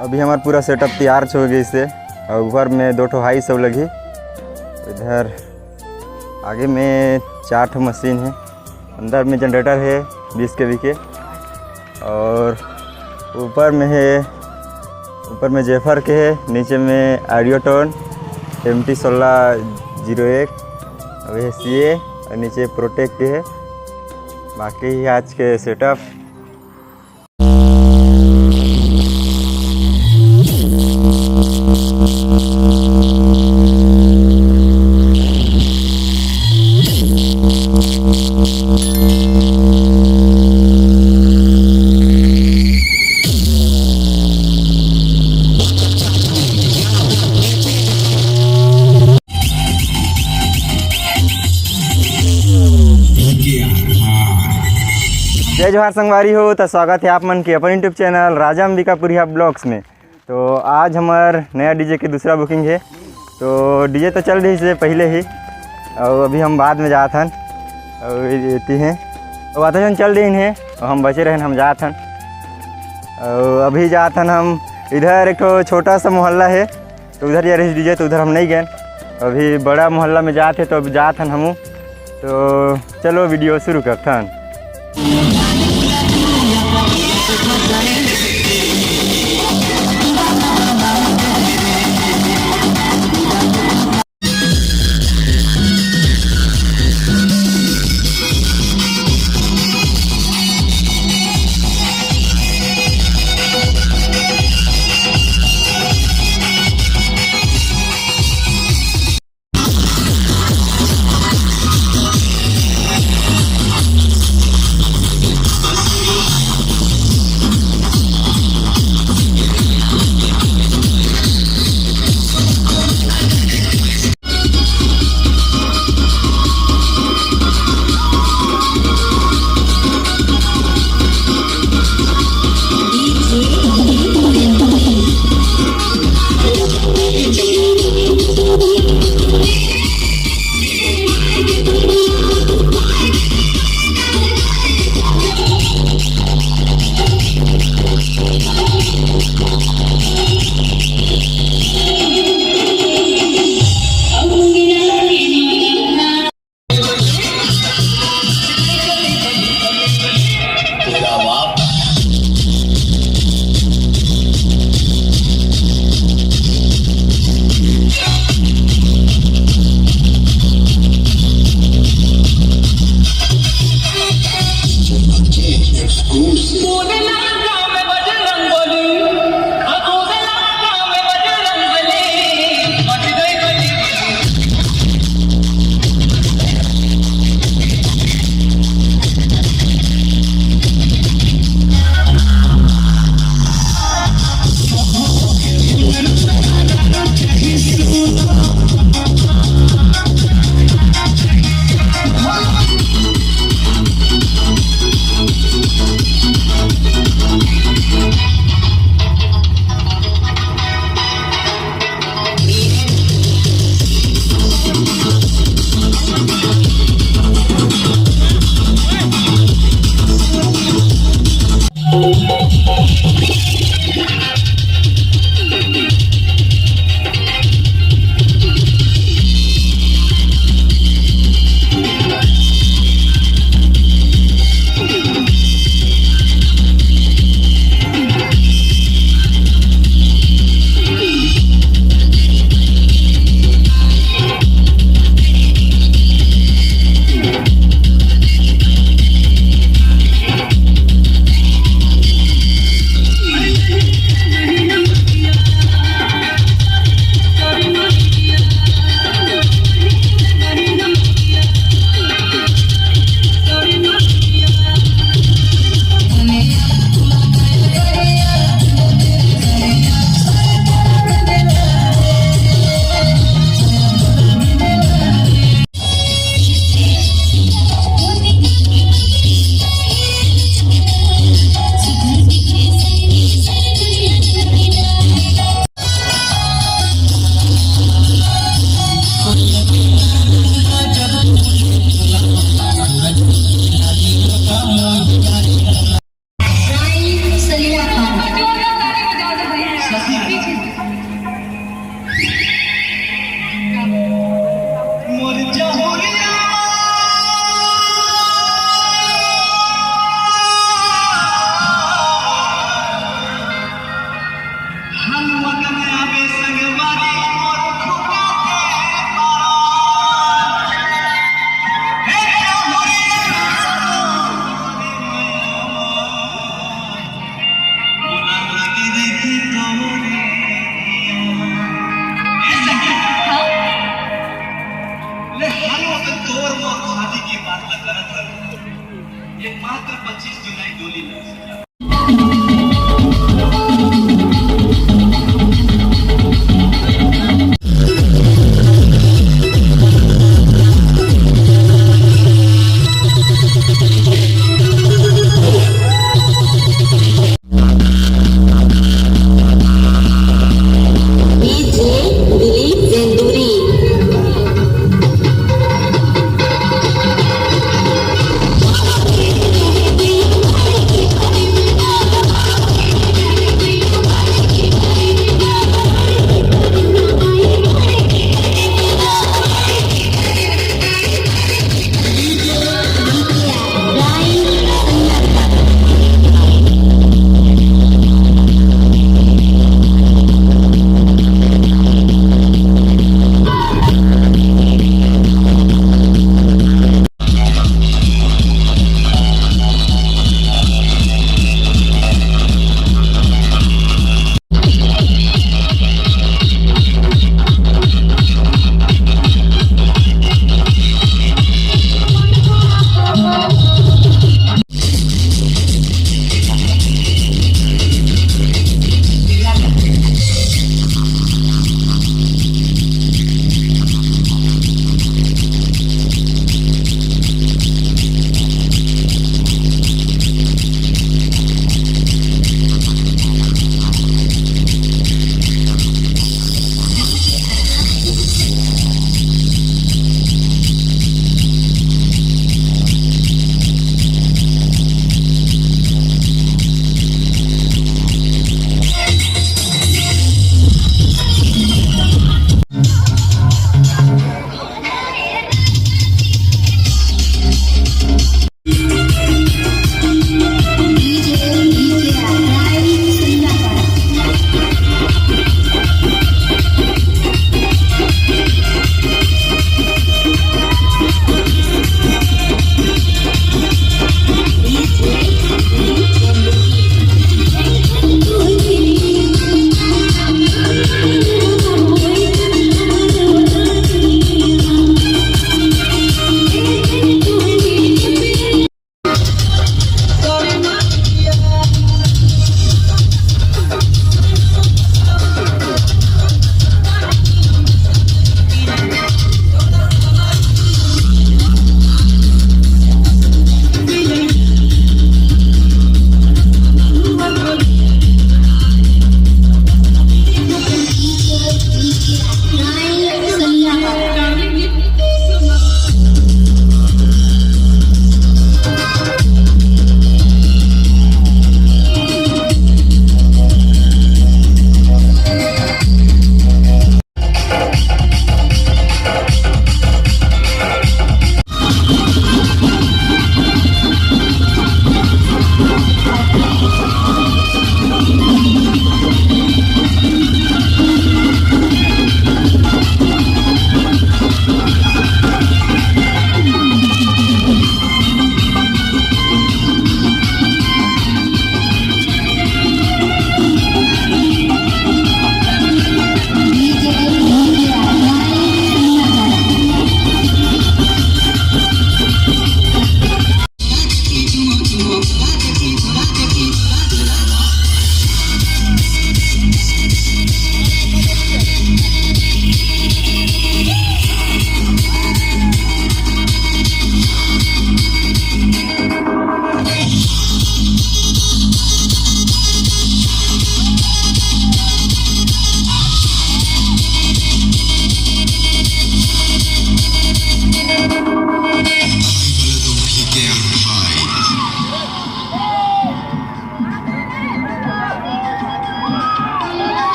अभी हमारा पूरा सेटअप तैयार हो गई से और ऊपर में 2 ठो हाई सब लगी। इधर आगे में 4 ठो मशीन है, अंदर में जनरेटर है 20 kV के और ऊपर में जेफर के है, नीचे में आडियोटोन MT1601 और ये CA और नीचे प्रोटेक्ट के है। बाकी आज के सेटअप जय जोहार संगवारी हो। तो स्वागत है आप मन के अपन यूट्यूब चैनल राजा अंबिकापुरिहा ब्लॉग्स में। तो आज हमार नया डीजे की दूसरा बुकिंग है। तो डीजे तो चल रही से पहले ही और अभी हम बाद में जात हन और येती हैं और वातावरण चल रही हैं और हम बचे रहें, हम जात हन और अभी जात हन हम इधर एक तो छोटा सा मोहल्ला है तो उधर जा रही डीजे, तो उधर हम नहीं गए। अभी बड़ा मोहल्ला में जाते तो अभी जात हन हम। तो चलो वीडियो शुरू करते हैं।